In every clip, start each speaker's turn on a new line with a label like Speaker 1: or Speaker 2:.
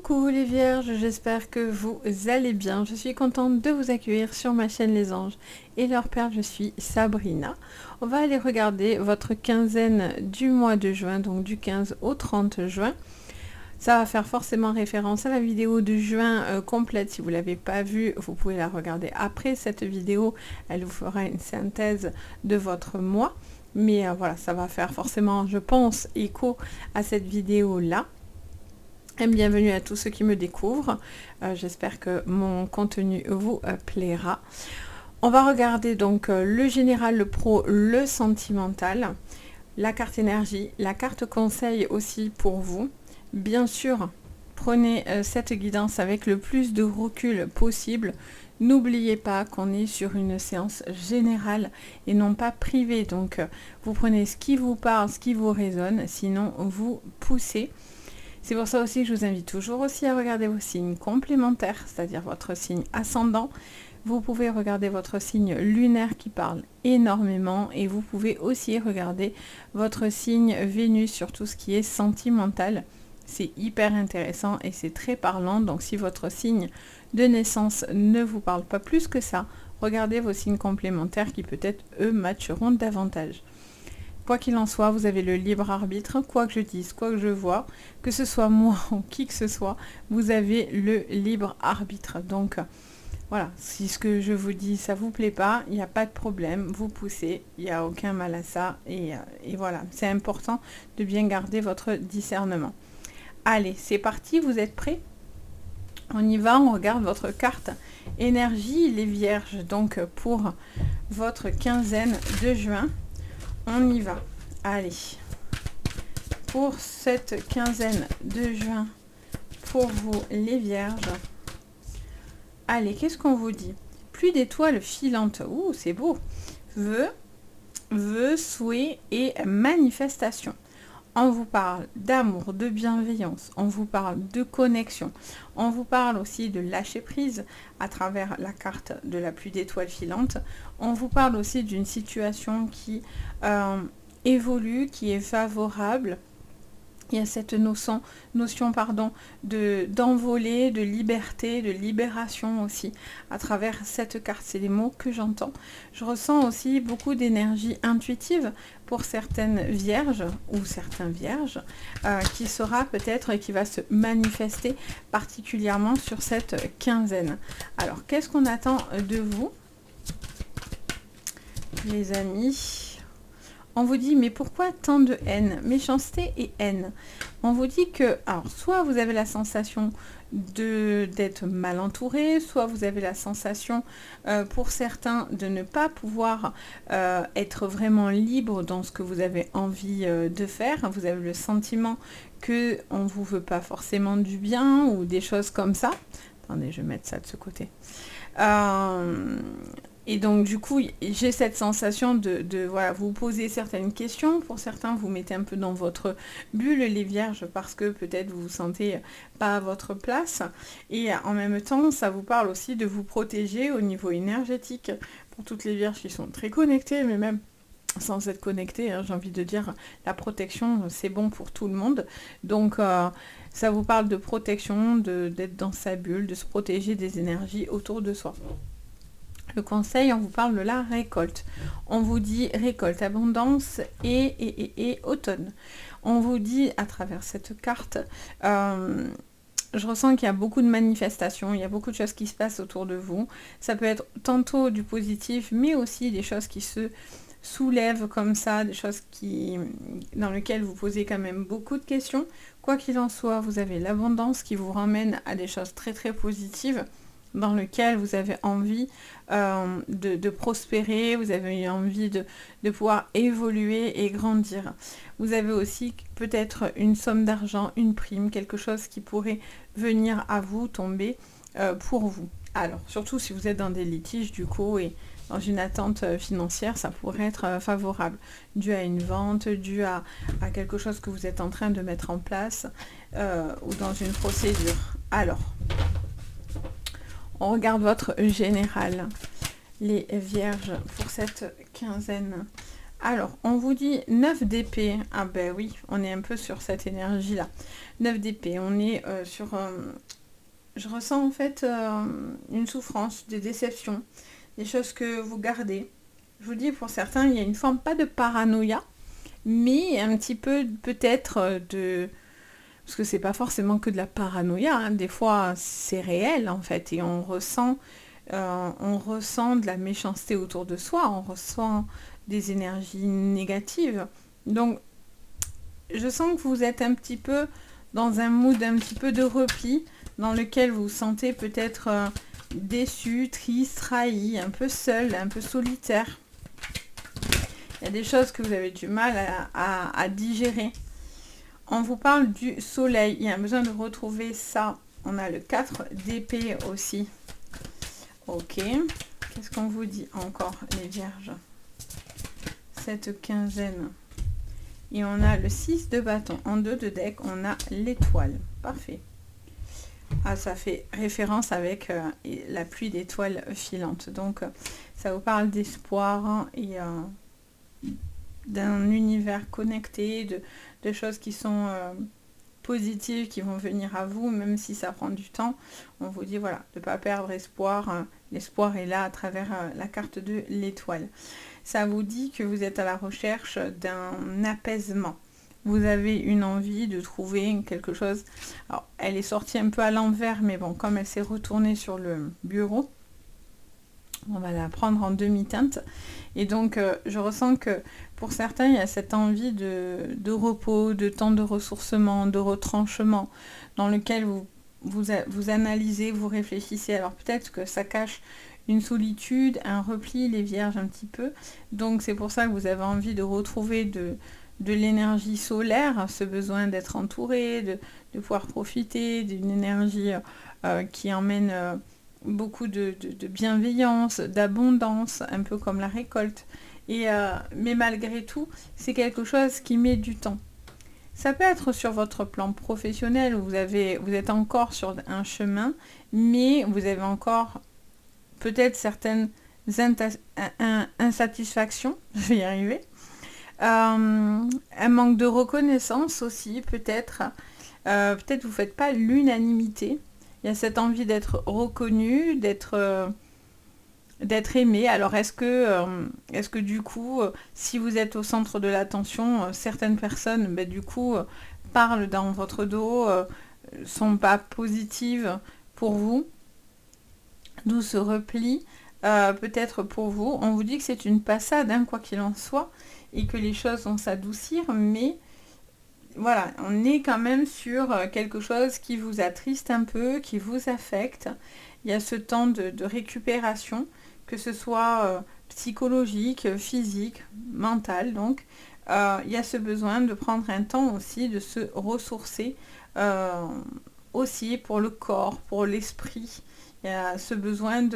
Speaker 1: Coucou les vierges, j'espère que vous allez bien. Je suis contente de vous accueillir sur ma chaîne Les Anges et leur Père, je suis Sabrina. On va aller regarder votre quinzaine du mois de juin, donc du 15 au 30 juin. Ça va faire forcément référence à la vidéo de juin complète. Si vous ne l'avez pas vue, vous pouvez la regarder après cette vidéo. Elle vous fera une synthèse de votre mois. Mais voilà, ça va faire forcément, je pense, écho à cette vidéo-là. Et bienvenue à tous ceux qui me découvrent. J'espère que mon contenu vous plaira. On va regarder donc le général, le pro, le sentimental, la carte énergie, la carte conseil aussi pour vous. Bien sûr, prenez cette guidance avec le plus de recul possible. N'oubliez pas qu'on est sur une séance générale et non pas privée. Donc, vous prenez ce qui vous parle, ce qui vous résonne, sinon vous poussez. C'est pour ça aussi que je vous invite toujours aussi à regarder vos signes complémentaires, c'est-à-dire votre signe ascendant. Vous pouvez regarder votre signe lunaire qui parle énormément et vous pouvez aussi regarder votre signe Vénus sur tout ce qui est sentimental. C'est hyper intéressant et c'est très parlant. Donc si votre signe de naissance ne vous parle pas plus que ça, regardez vos signes complémentaires qui peut-être eux matcheront davantage. Quoi qu'il en soit, vous avez le libre arbitre, quoi que je dise, quoi que je vois, que ce soit moi ou qui que ce soit, vous avez le libre arbitre. Donc voilà, si ce que je vous dis, ça vous plaît pas, il n'y a pas de problème, vous poussez, il n'y a aucun mal à ça. Et voilà, c'est important de bien garder votre discernement. Allez, c'est parti, vous êtes prêts? On y va, on regarde votre carte énergie, les vierges, donc pour votre quinzaine de juin. On y va. Allez. Pour cette quinzaine de juin, pour vous les vierges. Allez, qu'est-ce qu'on vous dit? Pluie d'étoiles filantes. Ouh, c'est beau. Vœux, souhaits et manifestations. On vous parle d'amour, de bienveillance, on vous parle de connexion, on vous parle aussi de lâcher prise à travers la carte de la pluie d'étoiles filantes. On vous parle aussi d'une situation qui évolue, qui est favorable. Il y a cette notion d'envolée, de liberté, de libération aussi à travers cette carte. C'est les mots que j'entends. Je ressens aussi beaucoup d'énergie intuitive pour certaines vierges ou certains vierges qui sera peut-être et qui va se manifester particulièrement sur cette quinzaine. Alors, qu'est-ce qu'on attend de vous, les amis ? On vous dit, mais pourquoi tant de haine? Méchanceté et haine. On vous dit que, alors, soit vous avez la sensation d'être mal entouré, soit vous avez la sensation, pour certains, de ne pas pouvoir être vraiment libre dans ce que vous avez envie de faire. Vous avez le sentiment qu'on ne vous veut pas forcément du bien ou des choses comme ça. Attendez, je vais mettre ça de ce côté. Et donc du coup, j'ai cette sensation de voilà, vous poser certaines questions. Pour certains, vous mettez un peu dans votre bulle, les vierges, parce que peut-être vous vous sentez pas à votre place. Et en même temps, ça vous parle aussi de vous protéger au niveau énergétique. Pour toutes les vierges qui sont très connectées, mais même sans être connectées, hein, j'ai envie de dire, la protection, c'est bon pour tout le monde. Donc ça vous parle de protection, d'être dans sa bulle, de se protéger des énergies autour de soi. Le conseil, on vous parle de la récolte. On vous dit récolte, abondance et automne. On vous dit à travers cette carte, je ressens qu'il y a beaucoup de manifestations, il y a beaucoup de choses qui se passent autour de vous. Ça peut être tantôt du positif, mais aussi des choses qui se soulèvent comme ça, des choses dans lesquelles vous posez quand même beaucoup de questions. Quoi qu'il en soit, vous avez l'abondance qui vous ramène à des choses très très positives, dans lequel vous avez envie de prospérer, vous avez envie de pouvoir évoluer et grandir. Vous avez aussi peut-être une somme d'argent, une prime, quelque chose qui pourrait venir à vous, tomber pour vous. Alors, surtout si vous êtes dans des litiges du coup et dans une attente financière, ça pourrait être favorable, dû à une vente, dû à quelque chose que vous êtes en train de mettre en place ou dans une procédure. Alors, on regarde votre général, les vierges, pour cette quinzaine. Alors, on vous dit 9 d'épée. Ah ben oui, on est un peu sur cette énergie-là. 9 d'épée, on est sur... je ressens en fait une souffrance, des déceptions, des choses que vous gardez. Je vous dis, pour certains, il y a une forme, pas de paranoïa, mais un petit peu peut-être de... Parce que c'est pas forcément que de la paranoïa, hein. Des fois c'est réel en fait, et on ressent de la méchanceté autour de soi, on ressent des énergies négatives. Donc je sens que vous êtes un petit peu dans un mood un petit peu de repli, dans lequel vous vous sentez peut-être déçu, triste, trahi, un peu seul, un peu solitaire. Il y a des choses que vous avez du mal à digérer. On vous parle du soleil. Il y a besoin de retrouver ça. On a le 4 d'épée aussi. Ok. Qu'est-ce qu'on vous dit encore, les vierges? Cette quinzaine. Et on a le 6 de bâton. En 2 de deck, on a l'étoile. Parfait. Ah, ça fait référence avec la pluie d'étoiles filantes. Donc, ça vous parle d'espoir, hein, et d'un univers connecté, de choses qui sont positives, qui vont venir à vous, même si ça prend du temps. On vous dit, voilà, de ne pas perdre espoir. L'espoir est là à travers la carte de l'étoile. Ça vous dit que vous êtes à la recherche d'un apaisement. Vous avez une envie de trouver quelque chose. Alors, elle est sortie un peu à l'envers, mais bon, comme elle s'est retournée sur le bureau, on va la prendre en demi-teinte. Et donc, je ressens que pour certains, il y a cette envie de repos, de temps de ressourcement, de retranchement, dans lequel vous analysez, vous réfléchissez. Alors, peut-être que ça cache une solitude, un repli, les vierges, un petit peu. Donc, c'est pour ça que vous avez envie de retrouver de l'énergie solaire, ce besoin d'être entouré, de pouvoir profiter d'une énergie qui emmène beaucoup de bienveillance, d'abondance, un peu comme la récolte. Mais malgré tout, c'est quelque chose qui met du temps. Ça peut être sur votre plan professionnel où vous êtes encore sur un chemin, mais vous avez encore peut-être certaines insatisfactions, je vais y arriver. Un manque de reconnaissance aussi, peut-être. Peut-être vous ne faites pas l'unanimité. Il y a cette envie d'être reconnu, d'être aimé. Alors est-ce que du coup, si vous êtes au centre de l'attention, certaines personnes, du coup, parlent dans votre dos, sont pas positives pour vous, d'où ce repli, peut-être pour vous. On vous dit que c'est une passade, hein, quoi qu'il en soit, et que les choses vont s'adoucir, mais voilà, on est quand même sur quelque chose qui vous attriste un peu, qui vous affecte. Il y a ce temps de récupération, que ce soit psychologique, physique, mental. Donc, il y a ce besoin de prendre un temps aussi, de se ressourcer aussi pour le corps, pour l'esprit. Il y a ce besoin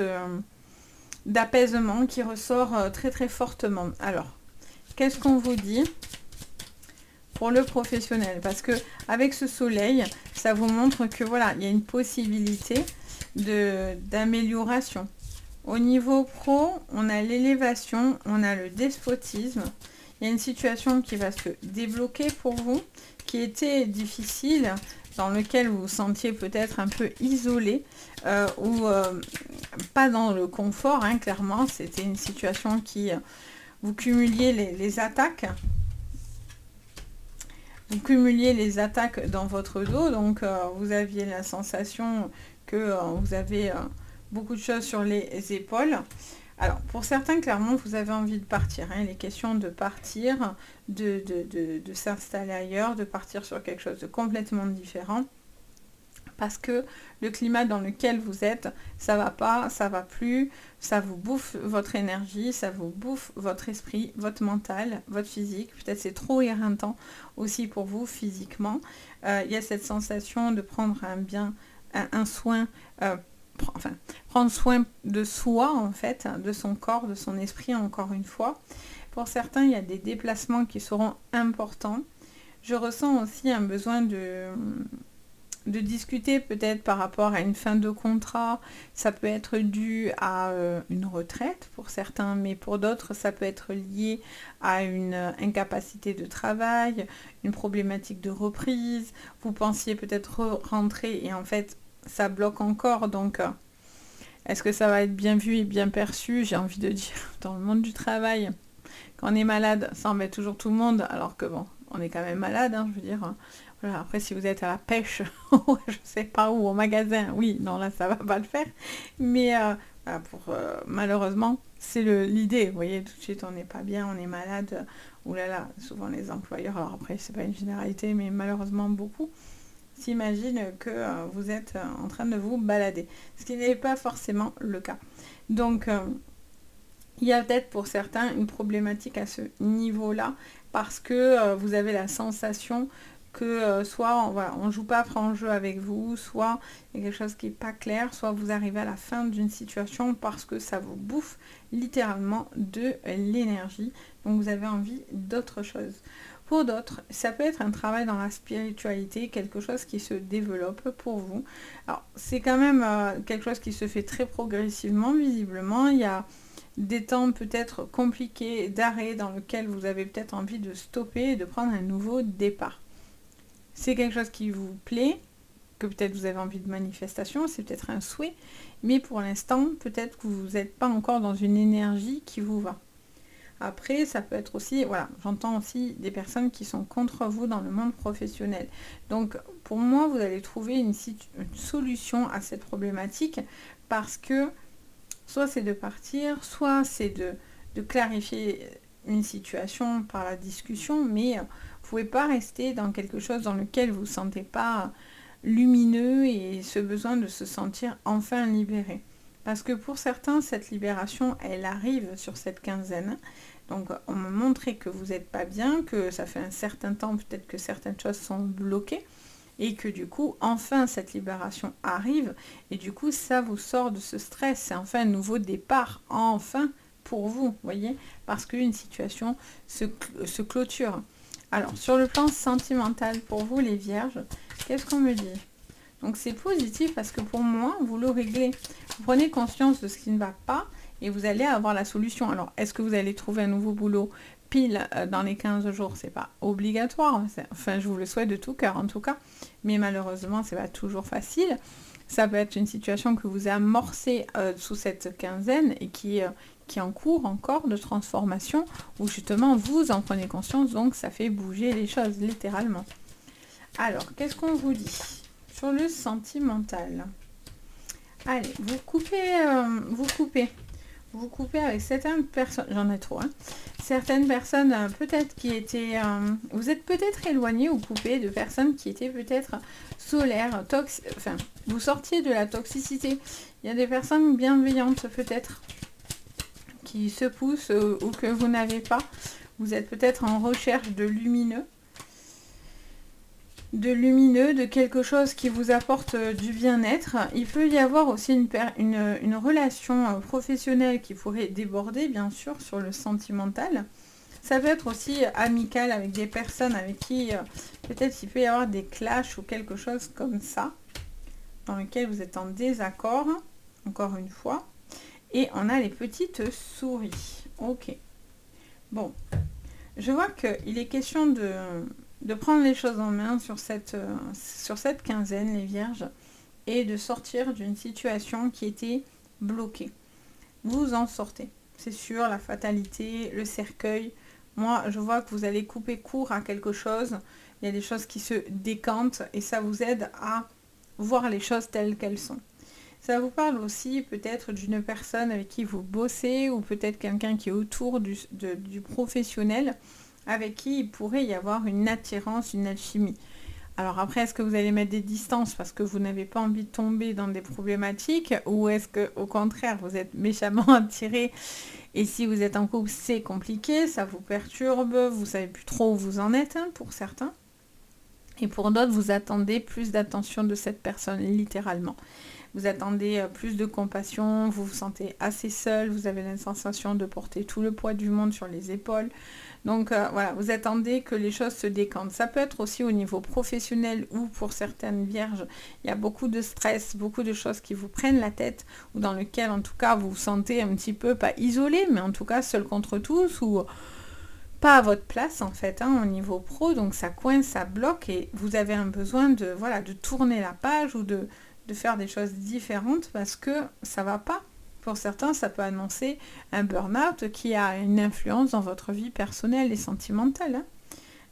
Speaker 1: d'apaisement qui ressort très très fortement. Alors, qu'est-ce qu'on vous dit pour le professionnel? Parce que avec ce soleil, ça vous montre que voilà, il y a une possibilité d'amélioration. Au niveau pro, on a l'élévation, on a le despotisme. Il y a une situation qui va se débloquer pour vous, qui était difficile, dans lequel vous vous sentiez peut-être un peu isolé, ou pas dans le confort, hein, clairement. C'était une situation qui... vous cumuliez les attaques. Vous cumuliez les attaques dans votre dos, donc vous aviez la sensation que vous avez beaucoup de choses sur les épaules. Alors, pour certains, clairement, vous avez envie de partir. Hein. Il est question de partir, de s'installer ailleurs, de partir sur quelque chose de complètement différent. Parce que le climat dans lequel vous êtes, ça va pas, ça va plus, ça vous bouffe votre énergie, ça vous bouffe votre esprit, votre mental, votre physique. Peut-être c'est trop éreintant aussi pour vous physiquement. Il y a cette sensation de prendre un soin, prendre soin de soi en fait, de son corps, de son esprit encore une fois. Pour certains, il y a des déplacements qui seront importants. Je ressens aussi un besoin de discuter peut-être par rapport à une fin de contrat. Ça peut être dû à une retraite pour certains, mais pour d'autres, ça peut être lié à une incapacité de travail, une problématique de reprise. Vous pensiez peut-être rentrer et en fait, ça bloque encore. Donc, est-ce que ça va être bien vu et bien perçu? J'ai envie de dire, dans le monde du travail, quand on est malade, ça embête toujours tout le monde, alors que bon, on est quand même malade, hein, je veux dire. Voilà, après, si vous êtes à la pêche, je sais pas où, au magasin, oui, non, là, ça va pas le faire. Mais voilà, malheureusement, c'est l'idée. Vous voyez, tout de suite, on n'est pas bien, on est malade. Ouh là là, souvent les employeurs, alors après, c'est pas une généralité, mais malheureusement, beaucoup s'imaginent que vous êtes en train de vous balader. Ce qui n'est pas forcément le cas. Donc, il y a peut-être pour certains une problématique à ce niveau-là, parce que vous avez la sensation que soit on ne joue pas franc jeu avec vous, soit il y a quelque chose qui n'est pas clair, soit vous arrivez à la fin d'une situation parce que ça vous bouffe littéralement de l'énergie. Donc vous avez envie d'autre chose. Pour d'autres, ça peut être un travail dans la spiritualité, quelque chose qui se développe pour vous. Alors c'est quand même quelque chose qui se fait très progressivement, visiblement. Il y a des temps peut-être compliqués d'arrêt dans lequel vous avez peut-être envie de stopper et de prendre un nouveau départ. C'est quelque chose qui vous plaît, que peut-être vous avez envie de manifestation, c'est peut-être un souhait, mais pour l'instant, peut-être que vous n'êtes pas encore dans une énergie qui vous va. Après, ça peut être aussi, voilà, j'entends aussi des personnes qui sont contre vous dans le monde professionnel. Donc, pour moi, vous allez trouver une solution à cette problématique parce que soit c'est de partir, soit c'est de clarifier une situation par la discussion, mais vous ne pouvez pas rester dans quelque chose dans lequel vous ne vous sentez pas lumineux et ce besoin de se sentir enfin libéré. Parce que pour certains, cette libération, elle arrive sur cette quinzaine. Donc, on me montrait que vous n'êtes pas bien, que ça fait un certain temps, peut-être que certaines choses sont bloquées, et que du coup, enfin, cette libération arrive, et du coup, ça vous sort de ce stress. C'est enfin un nouveau départ, enfin, pour vous, voyez, parce qu'une situation se clôture. Alors, sur le plan sentimental, pour vous, les vierges, qu'est-ce qu'on me dit? Donc, c'est positif parce que pour moi, vous le réglez. Vous prenez conscience de ce qui ne va pas et vous allez avoir la solution. Alors, est-ce que vous allez trouver un nouveau boulot pile dans les 15 jours? C'est pas obligatoire. Enfin, je vous le souhaite de tout cœur, en tout cas. Mais malheureusement, c'est pas toujours facile. Ça peut être une situation que vous amorcez sous cette quinzaine et qui est en cours encore de transformation, où justement vous en prenez conscience, donc ça fait bouger les choses, littéralement. Alors, qu'est-ce qu'on vous dit sur le sentimental? Allez, vous coupez avec certaines personnes, j'en ai trop, hein. Certaines personnes peut-être qui étaient, vous êtes peut-être éloigné ou coupé de personnes qui étaient peut-être solaires, enfin, vous sortiez de la toxicité. Il y a des personnes bienveillantes peut-être qui se poussent ou que vous n'avez pas. Vous êtes peut-être en recherche de lumineux, de quelque chose qui vous apporte du bien-être. Il peut y avoir aussi une relation professionnelle qui pourrait déborder, bien sûr, sur le sentimental. Ça peut être aussi amical avec des personnes avec qui peut-être il peut y avoir des clashs ou quelque chose comme ça, dans lequel vous êtes en désaccord, encore une fois. Et on a les petites souris. Ok. Bon. Je vois qu'il est question de prendre les choses en main sur cette quinzaine, les vierges, et de sortir d'une situation qui était bloquée. Vous en sortez. C'est sûr, la fatalité, le cercueil. Moi, je vois que vous allez couper court à quelque chose. Il y a des choses qui se décantent et ça vous aide à voir les choses telles qu'elles sont. Ça vous parle aussi peut-être d'une personne avec qui vous bossez ou peut-être quelqu'un qui est autour du professionnel avec qui il pourrait y avoir une attirance, une alchimie. Alors après, est-ce que vous allez mettre des distances parce que vous n'avez pas envie de tomber dans des problématiques ou est-ce que au contraire vous êtes méchamment attiré et si vous êtes en couple c'est compliqué, ça vous perturbe, vous savez plus trop où vous en êtes pour certains. Et pour d'autres, vous attendez plus d'attention de cette personne, littéralement. Vous attendez plus de compassion, vous vous sentez assez seul, vous avez la sensation de porter tout le poids du monde sur les épaules. Donc voilà, vous attendez que les choses se décantent. Ça peut être aussi au niveau professionnel ou pour certaines vierges, il y a beaucoup de stress, beaucoup de choses qui vous prennent la tête ou dans lesquelles en tout cas vous vous sentez un petit peu, pas isolé, mais en tout cas seul contre tous ou pas à votre place en fait au niveau pro. Donc ça coince, ça bloque et vous avez un besoin de, voilà, de tourner la page ou de faire des choses différentes parce que ça va pas. Pour certains, ça peut annoncer un burn-out qui a une influence dans votre vie personnelle et sentimentale.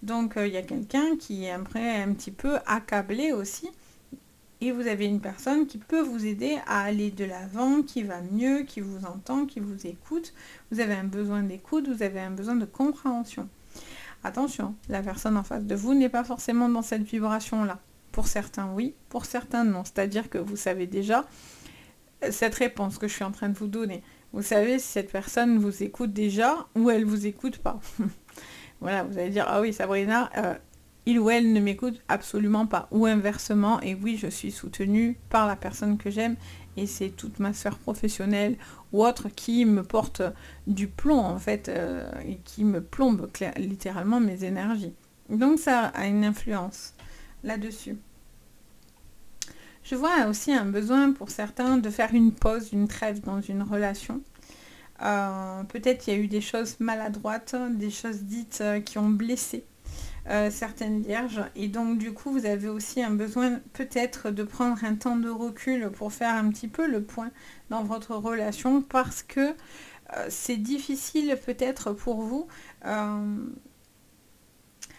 Speaker 1: Donc, il y a quelqu'un qui est un petit peu accablé aussi. Et vous avez une personne qui peut vous aider à aller de l'avant, qui va mieux, qui vous entend, qui vous écoute. Vous avez un besoin d'écoute, vous avez un besoin de compréhension. Attention, la personne en face de vous n'est pas forcément dans cette vibration-là. Pour certains, oui. Pour certains, non. C'est-à-dire que vous savez déjà cette réponse que je suis en train de vous donner. Vous savez si cette personne vous écoute déjà ou elle vous écoute pas. Voilà, vous allez dire, ah oui, Sabrina, il ou elle ne m'écoute absolument pas. Ou inversement, et oui, je suis soutenue par la personne que j'aime et c'est toute ma sphère professionnelle ou autre qui me porte du plomb en fait et qui me plombe littéralement mes énergies. Donc ça a une influence là-dessus. Je vois aussi un besoin pour certains de faire une pause, une trêve dans une relation. Peut-être il y a eu des choses maladroites, des choses dites qui ont blessé certaines vierges. Et donc du coup, vous avez aussi un besoin peut-être de prendre un temps de recul pour faire un petit peu le point dans votre relation parce que c'est difficile peut-être pour vous.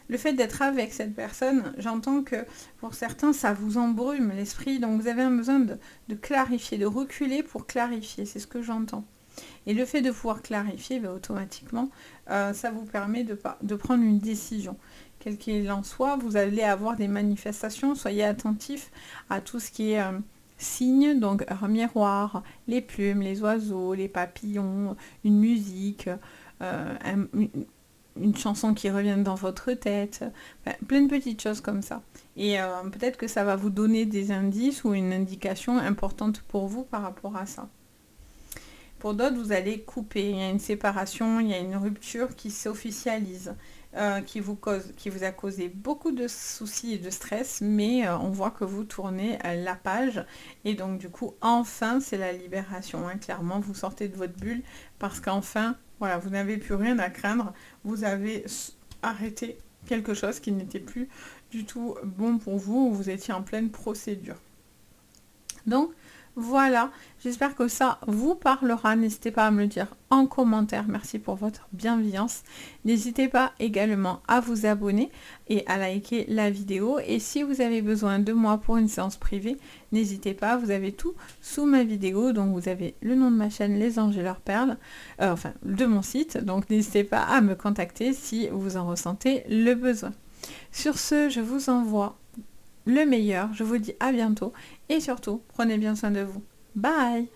Speaker 1: Le fait d'être avec cette personne, j'entends que pour certains, ça vous embrume l'esprit. Donc vous avez un besoin de clarifier, de reculer pour clarifier. C'est ce que j'entends. Et le fait de pouvoir clarifier, automatiquement, ça vous permet de prendre une décision. Quel qu'il en soit, vous allez avoir des manifestations. Soyez attentifs à tout ce qui est signes, donc un miroir, les plumes, les oiseaux, les papillons, une musique, une chanson qui revient dans votre tête, plein de petites choses comme ça. Et peut-être que ça va vous donner des indices ou une indication importante pour vous par rapport à ça. Pour d'autres, vous allez couper, il y a une séparation, il y a une rupture qui s'officialise, qui vous a causé beaucoup de soucis et de stress, mais on voit que vous tournez la page et donc du coup, enfin, c'est la libération. Clairement, vous sortez de votre bulle parce qu'enfin, voilà, vous n'avez plus rien à craindre. Vous avez arrêté quelque chose qui n'était plus du tout bon pour vous. Vous étiez en pleine procédure. Donc, voilà. J'espère que ça vous parlera. N'hésitez pas à me le dire en commentaire. Merci pour votre bienveillance. N'hésitez pas également à vous abonner et à liker la vidéo. Et si vous avez besoin de moi pour une séance privée, n'hésitez pas. Vous avez tout sous ma vidéo. Donc, vous avez le nom de ma chaîne Les Anges et leurs perles. Enfin, de mon site. Donc, n'hésitez pas à me contacter si vous en ressentez le besoin. Sur ce, je vous envoie le meilleur. Je vous dis à bientôt. Et surtout, prenez bien soin de vous. Bye!